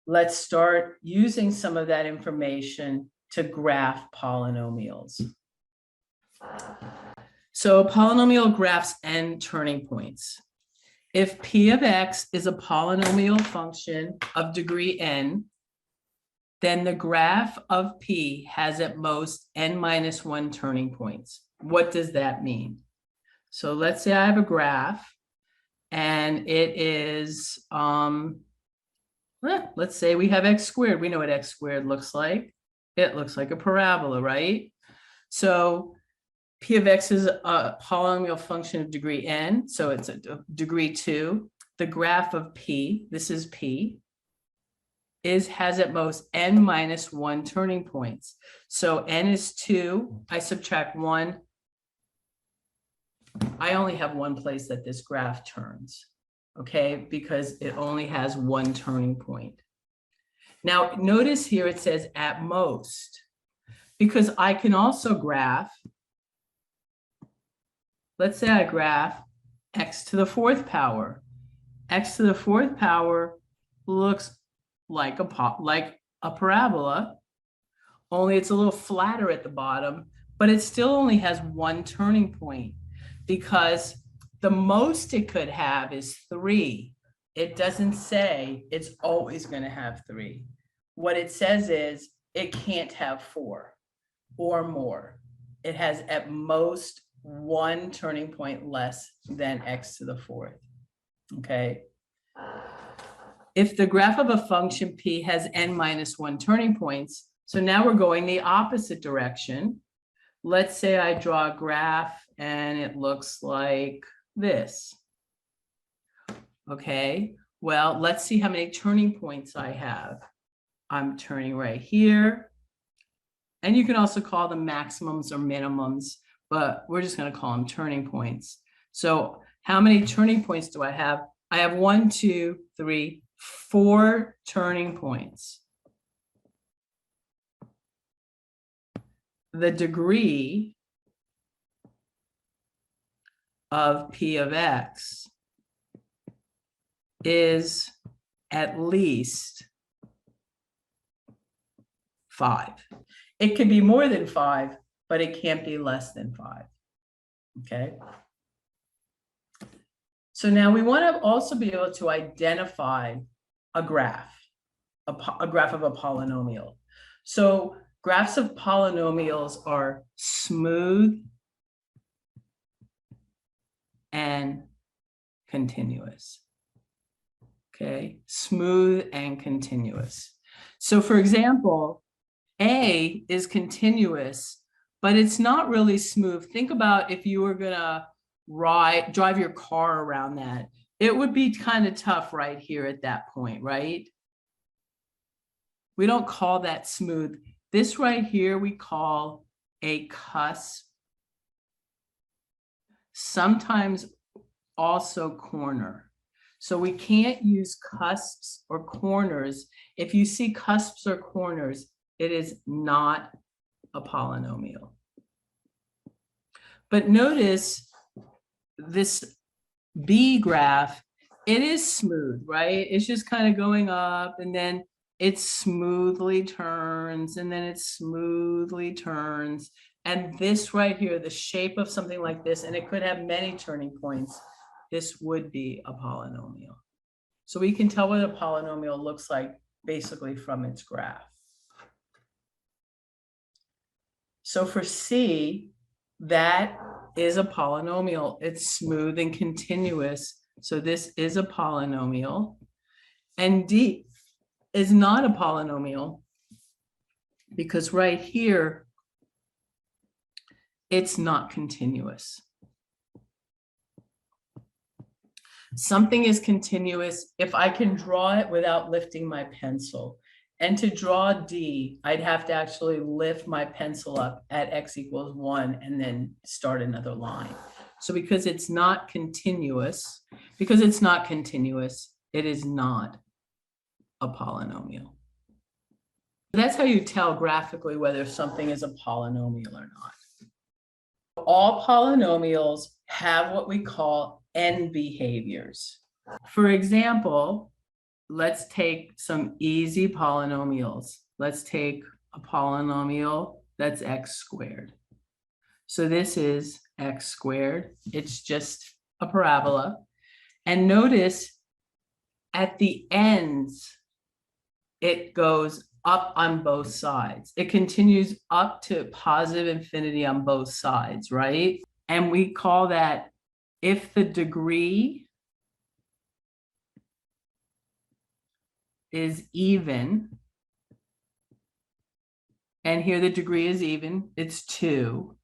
let's start using some of that information to graph polynomials. So a polynomial graphs n turning points. If p of x is a polynomial function of degree n, then the graph of p has at most n minus 1 turning points. What does that mean? So let's say I have a graph and it is, let's say we have x squared. We know what x squared looks like. It looks like a parabola, right? So p of x is a polynomial function of degree n, so it's a degree 2. The graph of p, this is p, has at most n minus 1 turning points. So n is 2, I subtract 1. I only have one place that this graph turns, okay, because it only has one turning point. Now, notice here it says at most, because I can also graph, let's say I graph x to the 4th power. X to the 4th power looks like a parabola, only it's a little flatter at the bottom, but it still only has one turning point because the most it could have is 3. It doesn't say it's always going to have 3. What it says is it can't have 4 or more. It has at most one turning point less than x to the 4th. Okay. If the graph of a function p has n minus 1 turning points, so now we're going the opposite direction. Let's say I draw a graph and it looks like this. Okay, well, let's see how many turning points I have. I'm turning right here. And you can also call them maximums or minimums, but we're just going to call them turning points. So how many turning points do I have? I have 1, 2, 3, 4 turning points. The degree of p of x is at least 5. It could be more than 5, but it can't be less than 5. Okay. So now we want to also be able to identify a graph, a graph of a polynomial. So graphs of polynomials are smooth and continuous. Okay, smooth and continuous. So for example, A is continuous, but it's not really smooth. Think about if you were gonna drive your car around that. It would be kind of tough right here at that point, right? We don't call that smooth. This right here we call a cusp. Sometimes also corner. So we can't use cusps or corners. If you see cusps or corners, it is not a polynomial. But notice this B graph, it is smooth, right? It's just kind of going up and then it smoothly turns and then it smoothly turns. And this right here, the shape of something like this, and it could have many turning points, this would be a polynomial. So we can tell what a polynomial looks like basically from its graph. So for C, that is a polynomial. It's smooth and continuous. So this is a polynomial. And D is not a polynomial because right here, it's not continuous. Something is continuous if I can draw it without lifting my pencil. And to draw D, I'd have to actually lift my pencil up at x equals 1 and then start another line. So because it's not continuous, it is not a polynomial. That's how you tell graphically whether something is a polynomial or not. All polynomials have what we call end behaviors. For example, let's take some easy polynomials. Let's take a polynomial that's x squared. So this is x squared. It's just a parabola. And notice at the ends, it goes up on both sides. It continues up to positive infinity on both sides, right? And we call that if the degree is even, and here the degree is even, it's 2.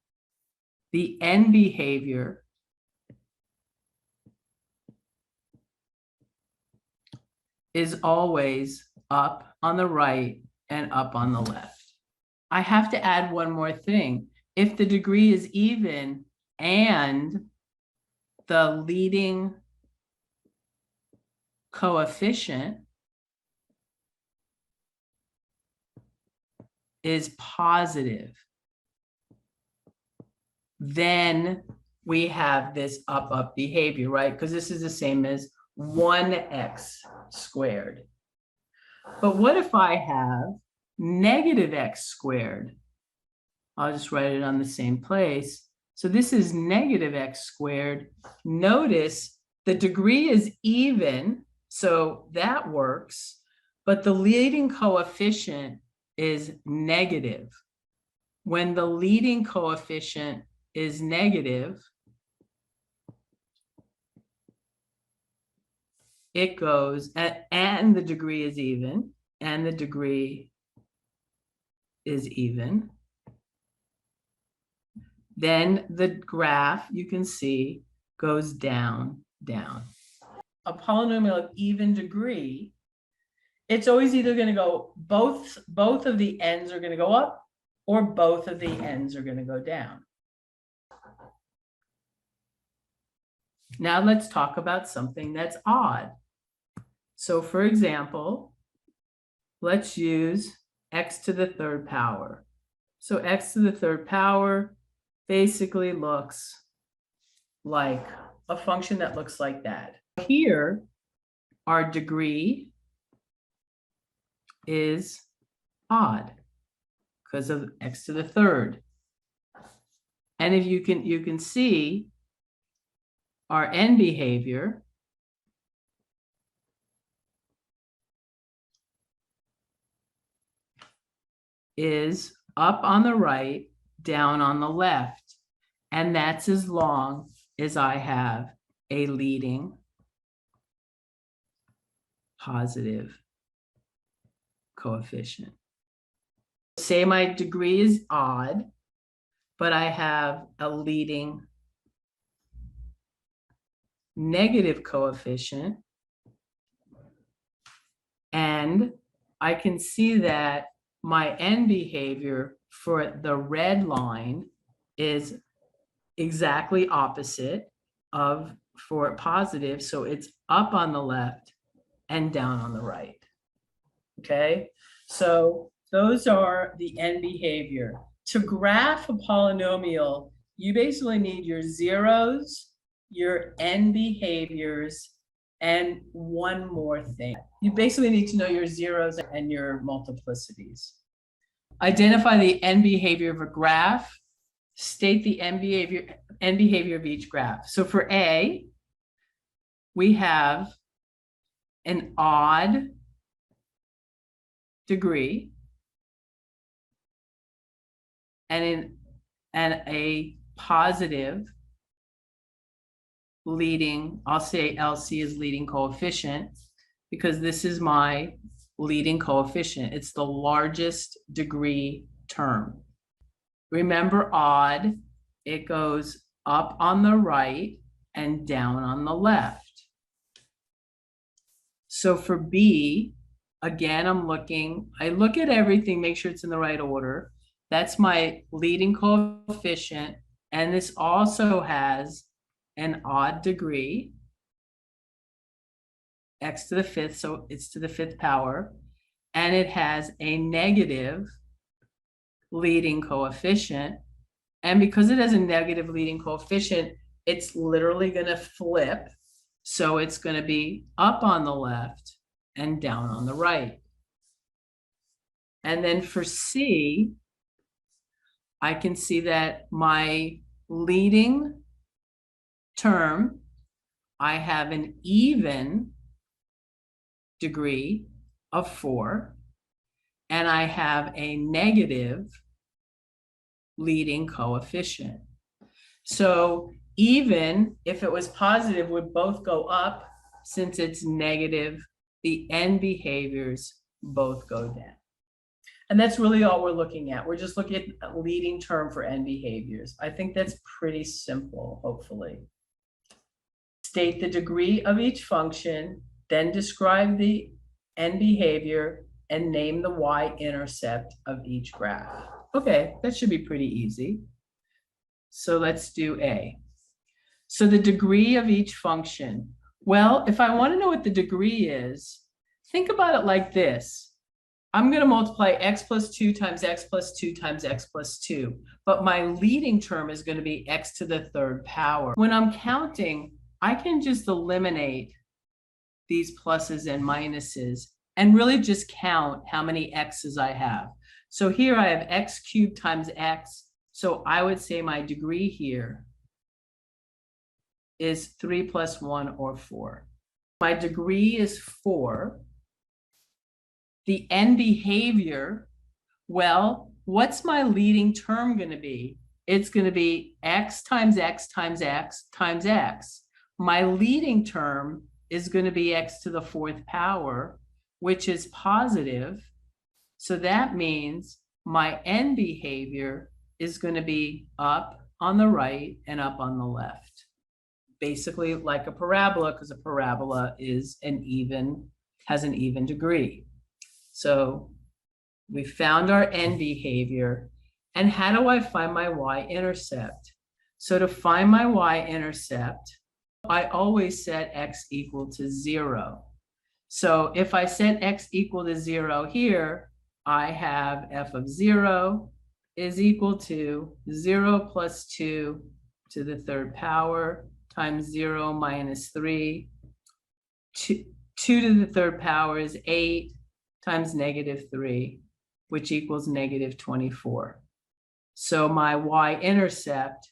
The end behavior is always up on the right and up on the left. I have to add one more thing. If the degree is even and the leading coefficient is positive, then we have this up behavior, right? Because this is the same as 1x squared. But what if I have negative x squared? I'll just write it on the same place. So this is negative x squared. Notice the degree is even, so that works, but the leading coefficient is negative. When the leading coefficient is negative, it goes, and the degree is even, and the degree is even. Then the graph, you can see, goes down, down. A polynomial of even degree, it's always either going to go, both of the ends are going to go up, or both of the ends are going to go down. Now let's talk about something that's odd. So for example, let's use x to the third power. So x to the third power basically looks like a function that looks like that. Here, our degree is odd because of x to the third. And if you can see our end behavior is up on the right, down on the left. And that's as long as I have a leading positive coefficient. Say my degree is odd, but I have a leading negative coefficient. And I can see that my end behavior for the red line is exactly opposite of for positive. So it's up on the left and down on the right. Okay, so those are the end behavior. To graph a polynomial, you basically need your zeros, your end behaviors, and one more thing. You basically need to know your zeros and your multiplicities. Identify the end behavior of a graph. State the end behavior of each graph. So for A, we have an odd degree and a positive leading, I'll say LC is leading coefficient because this is my leading coefficient. It's the largest degree term. Remember odd, it goes up on the right and down on the left. So for B, again, I look at everything, make sure it's in the right order. That's my leading coefficient. And this also has an odd degree, x to the fifth, so it's to the fifth power. And it has a negative leading coefficient. And because it has a negative leading coefficient, it's literally going to flip. So it's going to be up on the left and down on the right. And then for C, I can see that my leading term, I have an even degree of 4, and I have a negative leading coefficient. So even if it was positive, would both go up. Since it's negative, the end behaviors both go down. And that's really all we're looking at. We're just looking at a leading term for end behaviors. I think that's pretty simple, hopefully. State the degree of each function, then describe the end behavior and name the y-intercept of each graph. Okay, that should be pretty easy. So let's do A. So the degree of each function. Well, if I want to know what the degree is, think about it like this. I'm going to multiply x plus 2 times x plus 2 times x plus 2. But my leading term is going to be x to the third power. When I'm counting, I can just eliminate these pluses and minuses and really just count how many x's I have. So here I have x cubed times x. So I would say my degree here is 3 plus 1 or 4. My degree is 4. The end behavior, well, what's my leading term going to be? It's going to be x times x times x times x. My leading term is going to be x to the fourth power, which is positive. So that means my end behavior is going to be up on the right and up on the left. Basically like a parabola, because a parabola is has an even degree. So we found our end behavior. And how do I find my y-intercept? So to find my y-intercept, I always set x equal to 0. So if I set x equal to 0 here, I have f of 0 is equal to 0 plus 2 to the third power times 0 minus 3. 2 to the third power is 8 times negative 3, which equals negative 24. So my y-intercept,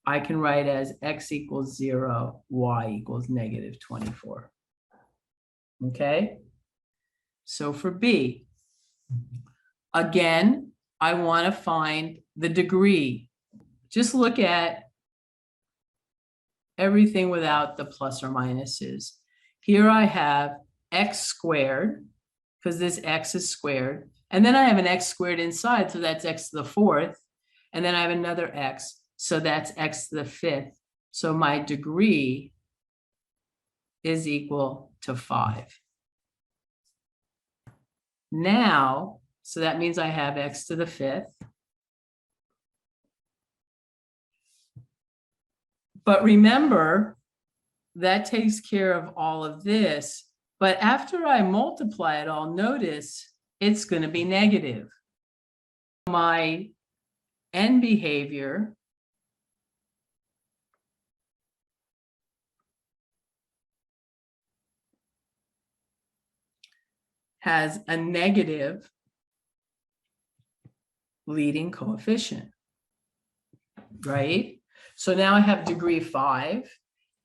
I can write as x equals 0, y equals negative 24. Okay? So for B, again, I want to find the degree. Just look at everything without the plus or minuses. Here I have x squared, because this x is squared. And then I have an x squared inside, so that's x to the fourth. And then I have another x, so that's x to the fifth. So my degree is equal to 5. Now, so that means I have x to the fifth. But remember, that takes care of all of this. But after I multiply it all, notice it's going to be negative. My end behavior has a negative leading coefficient, right? So now I have degree 5.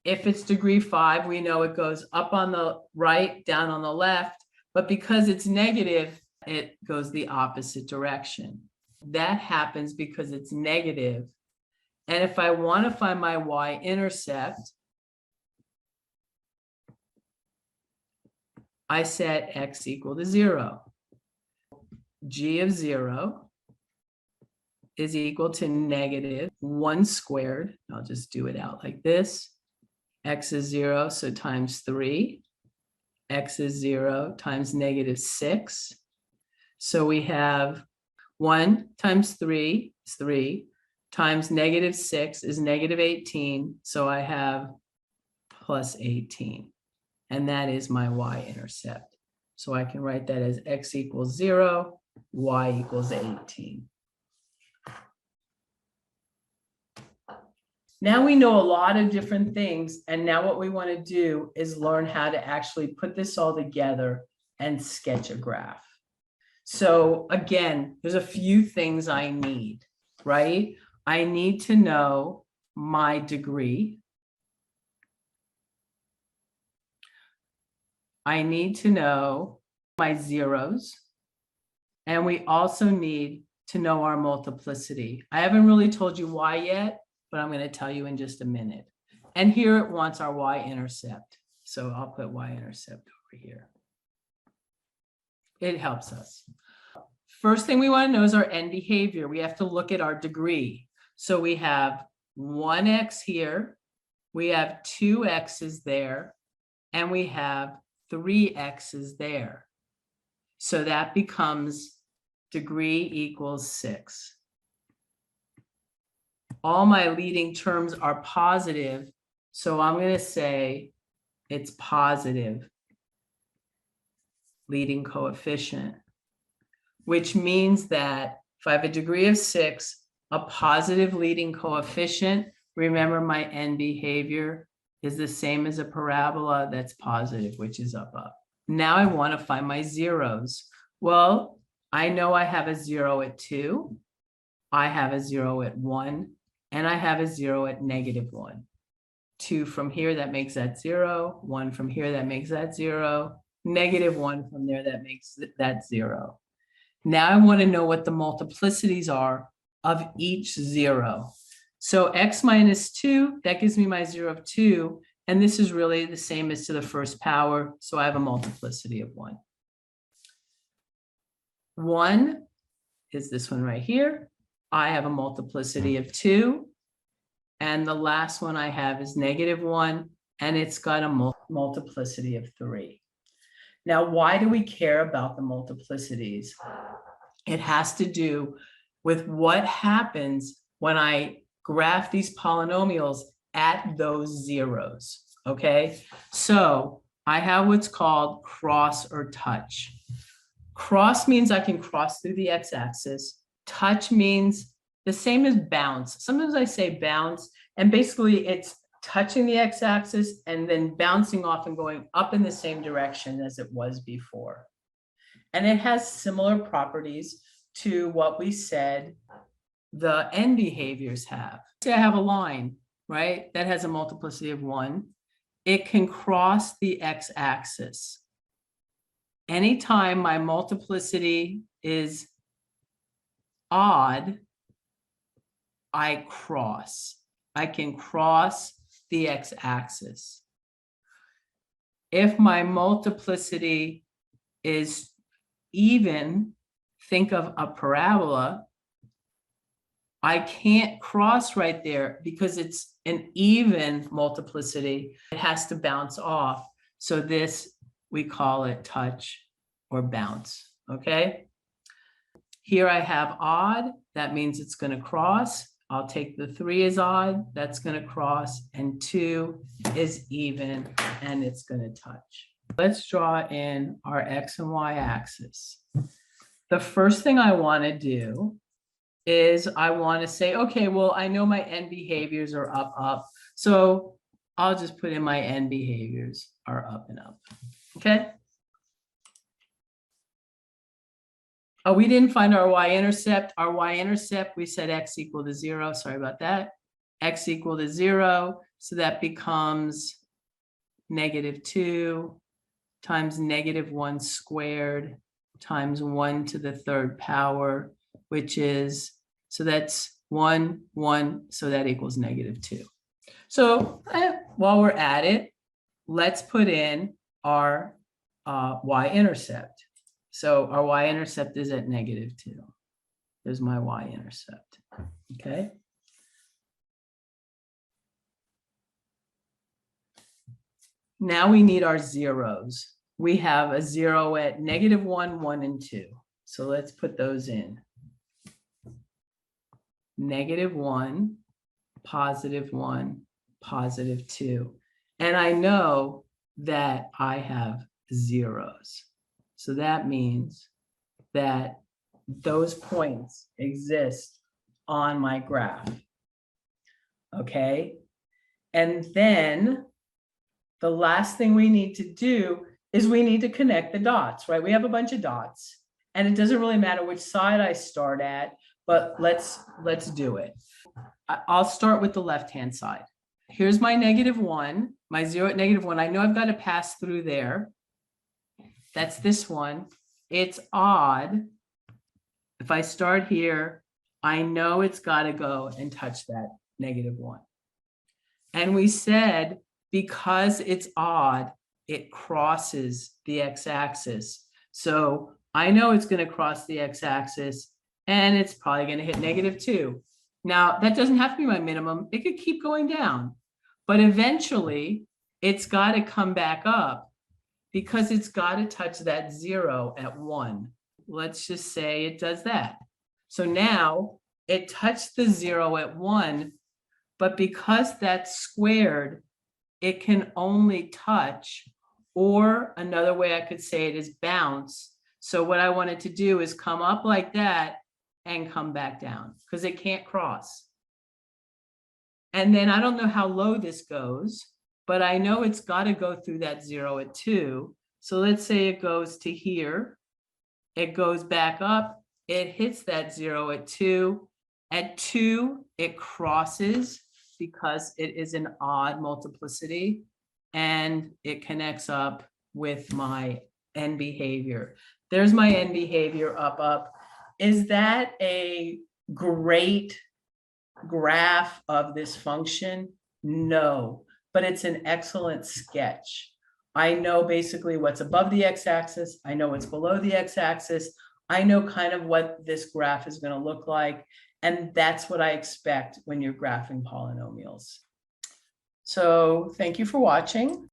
If it's degree 5, we know it goes up on the right, down on the left, but because it's negative, it goes the opposite direction. That happens because it's negative. And if I want to find my y-intercept, I set x equal to 0. G of 0 is equal to negative 1 squared. I'll just do it out like this. X is 0, so times 3. X is 0 times negative 6. So we have 1 times 3 is 3, times negative 6 is negative 18. So I have plus 18. And that is my y-intercept. So I can write that as x equals 0, y equals 18. Now we know a lot of different things, and now what we want to do is learn how to actually put this all together and sketch a graph. So again, there's a few things I need, right? I need to know my degree. I need to know my zeros. And we also need to know our multiplicity. I haven't really told you why yet, but I'm going to tell you in just a minute. And here it wants our y-intercept. So I'll put y-intercept over here. It helps us. First thing we want to know is our end behavior. We have to look at our degree. So we have 1x here, we have 2 x's there, and we have 3 x's there. So that becomes degree equals 6. All my leading terms are positive, so I'm going to say it's positive leading coefficient, which means that if I have a degree of 6, a positive leading coefficient, remember my end behavior is the same as a parabola that's positive, which is up, up. Now I want to find my zeros. Well, I know I have a 0 at 2, I have a 0 at 1, and I have a 0 at -1. 2 from here, that makes that 0. 1 from here, that makes that 0. -1 from there, that makes that 0. Now I want to know what the multiplicities are of each 0. So x minus 2, that gives me my 0 of 2. And this is really the same as to the first power. So I have a multiplicity of 1. 1 is this one right here. I have a multiplicity of 2. And the last one I have is -1. And it's got a multiplicity of 3. Now, why do we care about the multiplicities? It has to do with what happens when I graph these polynomials at those zeros, okay? So I have what's called cross or touch. Cross means I can cross through the x-axis. Touch means the same as bounce. Sometimes I say bounce, and basically it's touching the x-axis and then bouncing off and going up in the same direction as it was before. And it has similar properties to what we said the end behaviors have. Say I have a line, right, that has a multiplicity of 1. It can cross the x-axis. Anytime my multiplicity is odd, I cross. I can cross the x-axis. If my multiplicity is even, think of a parabola, I can't cross right there because it's an even multiplicity. It has to bounce off. So this, we call it touch or bounce, okay? Here I have odd, that means it's going to cross. I'll take the 3 as odd, that's going to cross, and 2 is even, and it's going to touch. Let's draw in our x and y axis. The first thing I want to do is I want to say, okay, well, I know my end behaviors are up, up. So I'll just put in my end behaviors are up and up, okay? Oh, we didn't find our y-intercept. Our y-intercept, we said x equal to 0. Sorry about that. X equal to 0. So that becomes -2 times -1 squared times 1 to the 3rd power, which is, so that's 1, 1. So that equals -2. So while we're at it, let's put in our y-intercept. So our y-intercept is at -2. There's my y-intercept, okay? Now we need our zeros. We have a 0 at -1, 1, and 2. So let's put those in. -1, +1, +2. And I know that I have zeros. So that means that those points exist on my graph, okay? And then the last thing we need to do is we need to connect the dots, right? We have a bunch of dots, and it doesn't really matter which side I start at, but let's do it. I'll start with the left-hand side. Here's my -1, my 0 at -1. I know I've got to pass through there. That's this one. It's odd. If I start here, I know it's got to go and touch that -1. And we said, because it's odd, it crosses the x-axis. So I know it's going to cross the x-axis, and it's probably going to hit -2. Now, that doesn't have to be my minimum. It could keep going down, but eventually it's got to come back up because it's got to touch that 0 at 1. Let's just say it does that. So now it touched the 0 at 1, but because that's squared, it can only touch, or another way I could say it is bounce. So what I wanted to do is come up like that and come back down because it can't cross. And then I don't know how low this goes, but I know it's got to go through that 0 at 2. So let's say it goes to here. It goes back up. It hits that 0 at 2. At 2, it crosses because it is an odd multiplicity, and it connects up with my end behavior. There's my end behavior up. Is that a great graph of this function? No, but it's an excellent sketch. I know basically what's above the x-axis. I know what's below the x-axis. I know kind of what this graph is going to look like. And that's what I expect when you're graphing polynomials. So thank you for watching.